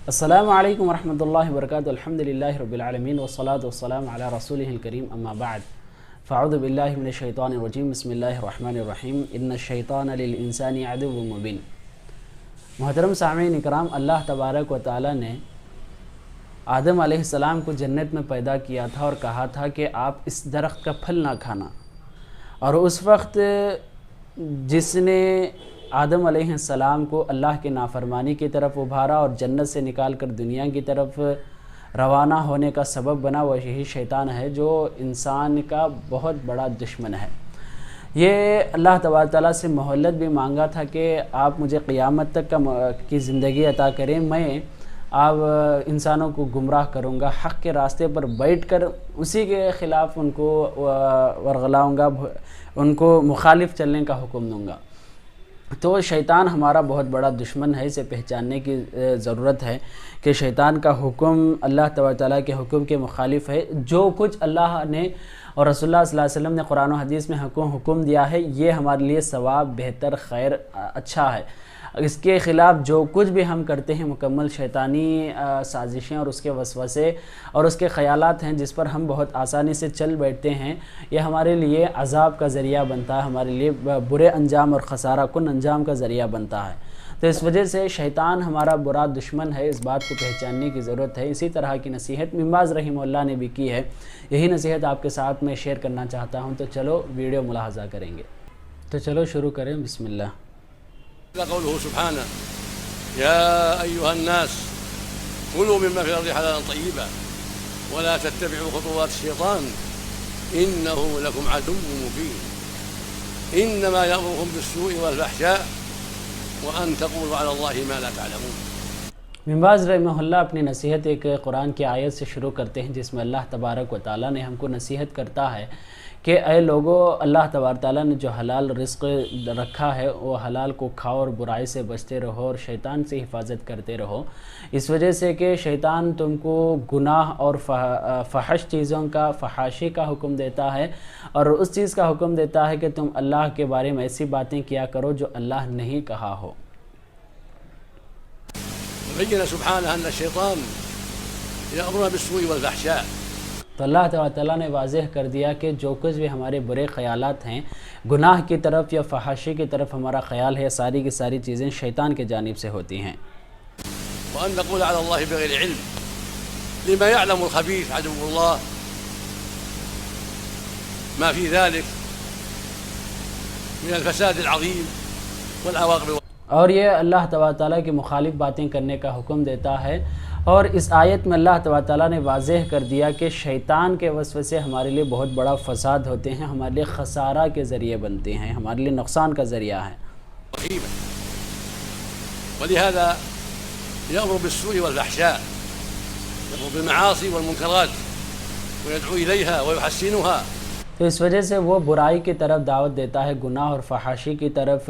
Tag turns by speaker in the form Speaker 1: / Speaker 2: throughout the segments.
Speaker 1: السلام علیکم ورحمۃ اللہ وبرکاتہ. الحمدللہ رب العالمین والصلاة والسلام علی رسولہ الکریم. اما بعد فاعوذ باللہ من الشیطان الرجیم. بسم اللہ الرحمن الرحیم. ان الشیطان للانسان عدو مبین. محترم سامعین اکرام، اللہ تبارک و تعالی نے آدم علیہ السلام کو جنت میں پیدا کیا تھا اور کہا تھا کہ آپ اس درخت کا پھل نہ کھانا. اور اس وقت جس نے آدم علیہ السلام کو اللہ کے نافرمانی کی طرف ابھارا اور جنت سے نکال کر دنیا کی طرف روانہ ہونے کا سبب بنا، وہ یہی شیطان ہے جو انسان کا بہت بڑا دشمن ہے. یہ اللہ تبارک تعالیٰ سے مہلت بھی مانگا تھا کہ آپ مجھے قیامت تک کی زندگی عطا کریں، میں آپ انسانوں کو گمراہ کروں گا، حق کے راستے پر بیٹھ کر اسی کے خلاف ان کو ورغلاؤں گا، ان کو مخالف چلنے کا حکم دوں گا. تو شیطان ہمارا بہت بڑا دشمن ہے. اسے پہچاننے کی ضرورت ہے کہ شیطان کا حکم اللہ تبارک تعالیٰ کے حکم کے مخالف ہے. جو کچھ اللہ نے اور رسول اللہ صلی اللہ علیہ وسلم نے قرآن و حدیث میں حکم دیا ہے، یہ ہمارے لیے ثواب، بہتر، خیر، اچھا ہے. اس کے خلاف جو کچھ بھی ہم کرتے ہیں مکمل شیطانی سازشیں اور اس کے وسوسے اور اس کے خیالات ہیں جس پر ہم بہت آسانی سے چل بیٹھتے ہیں. یہ ہمارے لیے عذاب کا ذریعہ بنتا ہے، ہمارے لیے برے انجام اور خسارہ کن انجام کا ذریعہ بنتا ہے. تو اس وجہ سے شیطان ہمارا برا دشمن ہے. اس بات کو پہچاننے کی ضرورت ہے. اسی طرح کی نصیحت ابن باز رحمہ اللہ نے بھی کی ہے. یہی نصیحت آپ کے ساتھ میں شیئر کرنا چاہتا ہوں. تو چلو ویڈیو ملاحظہ کریں گے. تو چلو شروع کریں. بسم اللہ.
Speaker 2: قوله سبحانه يا أيها الناس كلوا مما في الأرض حلالا طيبا ولا تتبعوا خطوات الشيطان إنه لكم عدو مبين إنما يأمركم بالسوء والفحشاء وأن تقولوا على الله ما لا تعلمون.
Speaker 1: ابن باز رحمہ اللہ اپنی نصیحت ایک قرآن کی آیت سے شروع کرتے ہیں جس میں اللہ تبارک و تعالیٰ نے ہم کو نصیحت کرتا ہے کہ اے لوگو، اللہ تبارک تعالیٰ نے جو حلال رزق رکھا ہے وہ حلال کو کھاؤ اور برائی سے بچتے رہو اور شیطان سے حفاظت کرتے رہو. اس وجہ سے کہ شیطان تم کو گناہ اور فحش چیزوں کا، فحاشی کا حکم دیتا ہے اور اس چیز کا حکم دیتا ہے کہ تم اللہ کے بارے میں ایسی باتیں کیا کرو جو اللہ نہیں کہا ہو.
Speaker 2: بين سبحانه أن الشيطان يأمرنا بالسوء والفحشاء.
Speaker 1: تو اللہ تعالیٰ نے واضح کر دیا کہ جو کچھ بھی ہمارے برے خیالات ہیں، گناہ کی طرف یا فحاشی کی طرف ہمارا خیال ہے، ساری کی ساری چیزیں شیطان کے جانب سے ہوتی ہیں.
Speaker 2: وأن نقول على الله بغير علم لما يعلم الخبيث عدو الله ما في ذلك من الفساد العظيم والعواقب.
Speaker 1: اور یہ اللہ تبارک تعالیٰ کی مخالف باتیں کرنے کا حکم دیتا ہے. اور اس آیت میں اللہ تبارک تعالیٰ نے واضح کر دیا کہ شیطان کے وسوسے ہمارے لیے بہت بڑا فساد ہوتے ہیں، ہمارے لیے خسارہ کے ذریعے بنتے ہیں، ہمارے لیے نقصان کا ذریعہ ہے.
Speaker 2: ولهذا يأمر بالسوء والفحشاء، يأمر بالمعاصي والمنكرات ويدعو إليها ويحسنها.
Speaker 1: تو اس وجہ سے وہ برائی کی طرف دعوت دیتا ہے، گناہ اور فحاشی کی طرف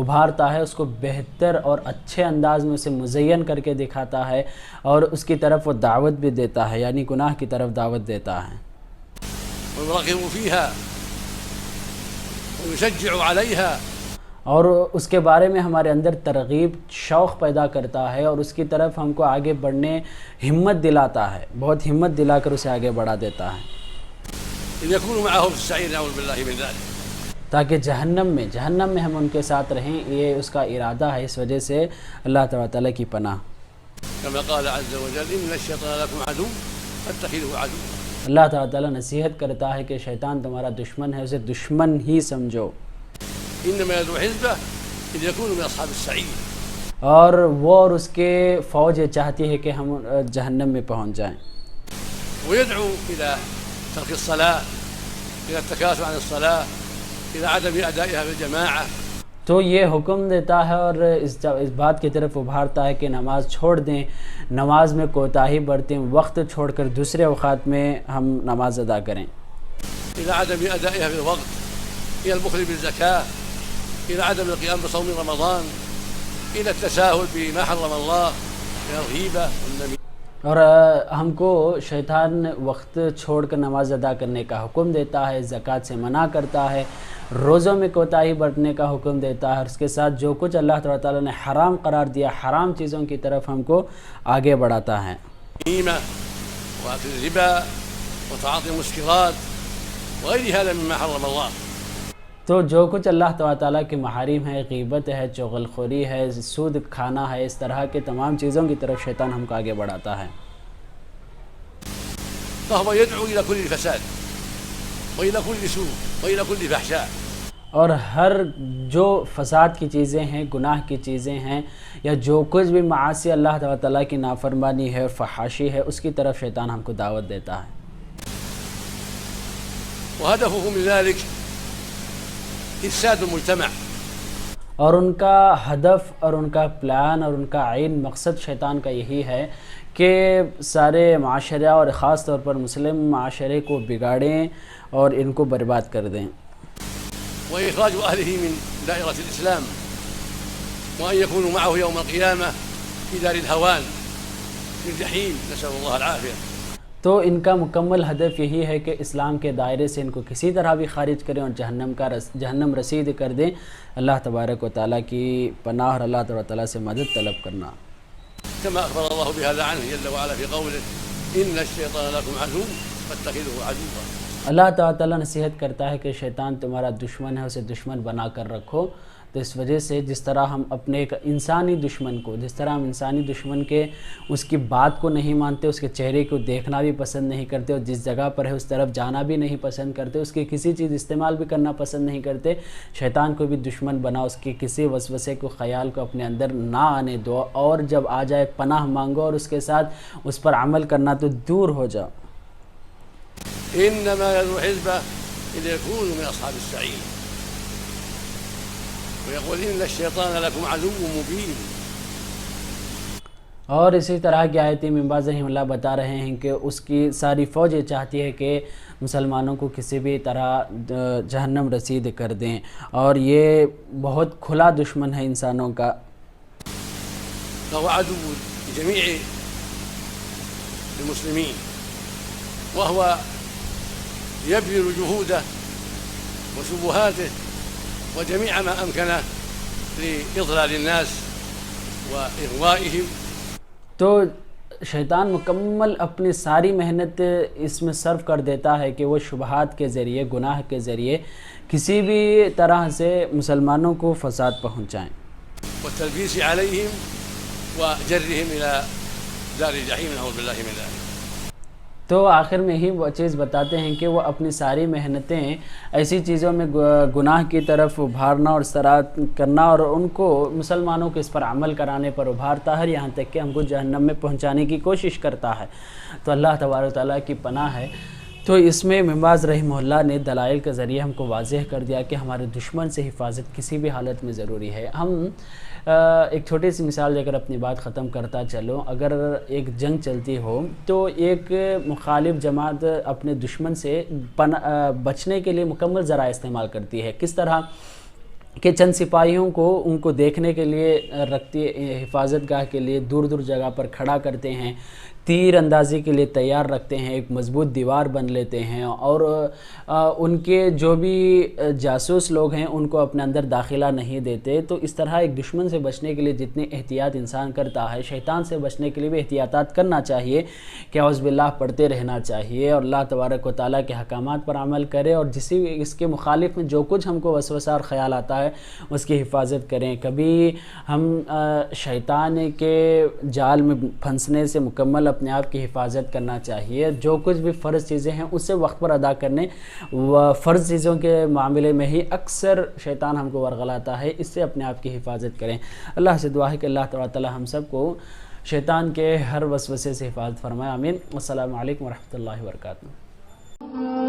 Speaker 1: ابھارتا ہے، اس کو بہتر اور اچھے انداز میں اسے مزین کر کے دکھاتا ہے اور اس کی طرف وہ دعوت بھی دیتا ہے، یعنی گناہ کی طرف دعوت دیتا ہے.
Speaker 2: ويرغب فيها ويشجع عليها.
Speaker 1: اور اس کے بارے میں ہمارے اندر ترغیب، شوق پیدا کرتا ہے اور اس کی طرف ہم کو آگے بڑھنے ہمت دلاتا ہے، بہت ہمت دلا کر اسے آگے بڑھا دیتا ہے.
Speaker 2: يكونوا معه في السعير نعوذ بالله من ذلك.
Speaker 1: تاکہ جہنم میں ہم ان کے ساتھ رہیں. یہ اس کا ارادہ ہے. اس وجہ سے اللہ تعالیٰ کی پناہ.
Speaker 2: كما قال عز وجل ان الشيطان لكم عدو فاتخذوه عدوا.
Speaker 1: اللہ تعالیٰ نصیحت کرتا ہے کہ شیطان تمہارا دشمن ہے، اسے دشمن ہی سمجھو.
Speaker 2: انما يدعو حزبه ليكونوا من اصحاب السعير.
Speaker 1: اور وہ اور اس کے فوج یہ چاہتی ہے کہ ہم جہنم میں پہنچ جائیں.
Speaker 2: ويدعو الى ترك الصلاة، إلى التكاسل عن الصلاة، إلى عدم أدائها بالجماعة.
Speaker 1: تو یہ حکم دیتا ہے اور اس بات کی طرف ابھارتا ہے کہ نماز چھوڑ دیں، نماز میں کوتاہی برتیں، وقت چھوڑ کر دوسرے اوقات میں ہم نماز ادا کریں.
Speaker 2: إلى عدم أدائها في الوقت، إلى البخل بالزكاة، إلى عدم القيام بصوم رمضان، إلى التساهل بما حرم الله من الغيبة والنميمة.
Speaker 1: اور ہم کو شیطان وقت چھوڑ کر نماز ادا کرنے کا حکم دیتا ہے، زکوٰۃ سے منع کرتا ہے، روزوں میں کوتاہی برتنے کا حکم دیتا ہے، اور اس کے ساتھ جو کچھ اللہ تبارک تعالیٰ نے حرام قرار دیا، حرام چیزوں کی طرف ہم کو آگے بڑھاتا ہے۔
Speaker 2: وأكل الربا وتعاطي المسكرات وغير هذا مما حرم الله۔
Speaker 1: تو جو کچھ اللہ تعالیٰ کے محارم ہے، غیبت ہے، چغل خوری ہے، سود کھانا ہے، اس طرح کے تمام چیزوں کی طرف شیطان ہم کو آگے بڑھاتا ہے۔
Speaker 2: فهو يدعو إلى كل فساد وإلى كل سوء وإلى كل فحشاء۔
Speaker 1: اور ہر جو فساد کی چیزیں ہیں، گناہ کی چیزیں ہیں، یا جو کچھ بھی معاصی اللہ تعالیٰ کی نافرمانی ہے اور فحاشی ہے، اس کی طرف شیطان ہم کو دعوت دیتا ہے۔
Speaker 2: وهدفه من ذلك إفساد المجتمع۔
Speaker 1: اور ان کا ہدف اور ان کا پلان اور ان کا عین مقصد شیطان کا یہی ہے کہ سارے معاشرہ اور خاص طور پر مسلم معاشرے کو بگاڑیں اور ان کو برباد کر دیں،
Speaker 2: وإخراج أهله من دائرة الإسلام، وأن يكونوا معه يوم القيامة في دار الهوان في الجحيم، نسأل الله العافية۔
Speaker 1: تو ان کا مکمل ہدف یہی ہے کہ اسلام کے دائرے سے ان کو کسی طرح بھی خارج کریں اور جہنم رسید کر دیں۔ اللہ تبارک و تعالیٰ کی پناہ اور اللہ تبارک و تعالیٰ سے مدد طلب کرنا۔
Speaker 2: كما أخبر الله بهذا عنه جل وعلا في قوله إن الشيطان لكم عدو فاتخذوه عدوا۔ اللہ
Speaker 1: تعالیٰ نصیحت کرتا ہے کہ شیطان تمہارا دشمن ہے، اسے دشمن بنا کر رکھو۔ تو اس وجہ سے جس طرح ہم اپنے ایک انسانی دشمن کو، جس طرح ہم انسانی دشمن کے اس کی بات کو نہیں مانتے، اس کے چہرے کو دیکھنا بھی پسند نہیں کرتے، اور جس جگہ پر ہے اس طرف جانا بھی نہیں پسند کرتے، اس کی کسی چیز استعمال بھی کرنا پسند نہیں کرتے، شیطان کو بھی دشمن بنا، اس کے کسی وسوسے کو، خیال کو اپنے اندر نہ آنے دو، اور جب آ جائے پناہ مانگو اور اس کے ساتھ اس پر عمل کرنا تو دور ہو جاؤ۔
Speaker 2: إنما يدعو حزبه ليكونوا من أصحاب السعير، ويقول إن الشيطان لكم عدو مبين۔
Speaker 1: اور اسی طرح کی آیت میں باز رحمہ اللہ بتا رہے ہیں کہ اس کی ساری فوج یہ چاہتی ہے کہ مسلمانوں کو کسی بھی طرح جہنم رسید کر دیں، اور یہ بہت کھلا دشمن ہے انسانوں کا۔
Speaker 2: فهو عدو لجميع المسلمين، وهو يبذل جهوده وشبهاته وجميع ما أمكنه لإضلال الناس وإغوائهم۔
Speaker 1: تو شیطان مکمل اپنی ساری محنت اس میں صرف کر دیتا ہے کہ وہ شبہات کے ذریعے، گناہ کے ذریعے کسی بھی طرح سے مسلمانوں کو فساد پہنچائیں،
Speaker 2: والتلبيس عليهم وجرهم إلى دار الجحيم، نعوذ بالله من ذلك۔
Speaker 1: تو آخر میں ہی وہ چیز بتاتے ہیں کہ وہ اپنی ساری محنتیں ایسی چیزوں میں گناہ کی طرف ابھارنا اور اس طرح کرنا، اور ان کو مسلمانوں کو اس پر عمل کرانے پر ابھارتا ہے، یہاں تک کہ ہم کو جہنم میں پہنچانے کی کوشش کرتا ہے۔ تو اللہ تبارک و تعالیٰ کی پناہ ہے۔ تو اس میں ابن باز رحمہ اللہ نے دلائل کے ذریعے ہم کو واضح کر دیا کہ ہمارے دشمن سے حفاظت کسی بھی حالت میں ضروری ہے۔ ہم ایک چھوٹی سی مثال دے کر اپنی بات ختم کرتا چلوں۔ اگر ایک جنگ چلتی ہو تو ایک مخالف جماعت اپنے دشمن سے بچنے کے لیے مکمل ذرائع استعمال کرتی ہے۔ کس طرح کہ چند سپاہیوں کو ان کو دیکھنے کے لیے رکھتی، حفاظت گاہ کے لیے دور دور جگہ پر کھڑا کرتے ہیں، تیر اندازی کے لیے تیار رکھتے ہیں، ایک مضبوط دیوار بن لیتے ہیں، اور ان کے جو بھی جاسوس لوگ ہیں ان کو اپنے اندر داخلہ نہیں دیتے۔ تو اس طرح ایک دشمن سے بچنے کے لیے جتنی احتیاط انسان کرتا ہے، شیطان سے بچنے کے لیے بھی احتیاطات کرنا چاہیے کہ اعوذ باللہ پڑھتے رہنا چاہیے، اور اللہ تبارک و تعالیٰ کے احکامات پر عمل کرے، اور اس کے مخالف میں جو کچھ ہم کو وسوسہ اور خیال آتا ہے اس کی حفاظت کریں۔ کبھی ہم شیطان کے جال میں پھنسنے سے مکمل اپنے آپ کی حفاظت کرنا چاہیے۔ جو کچھ بھی فرض چیزیں ہیں اسے وقت پر ادا کرنے، فرض چیزوں کے معاملے میں ہی اکثر شیطان ہم کو ورغلاتا ہے، اس سے اپنے آپ کی حفاظت کریں۔ اللہ سے دعا ہے کہ اللہ تعالیٰ ہم سب کو شیطان کے ہر وسوسے سے حفاظت فرمائے، آمین۔ السلام علیکم ورحمۃ اللہ وبرکاتہ۔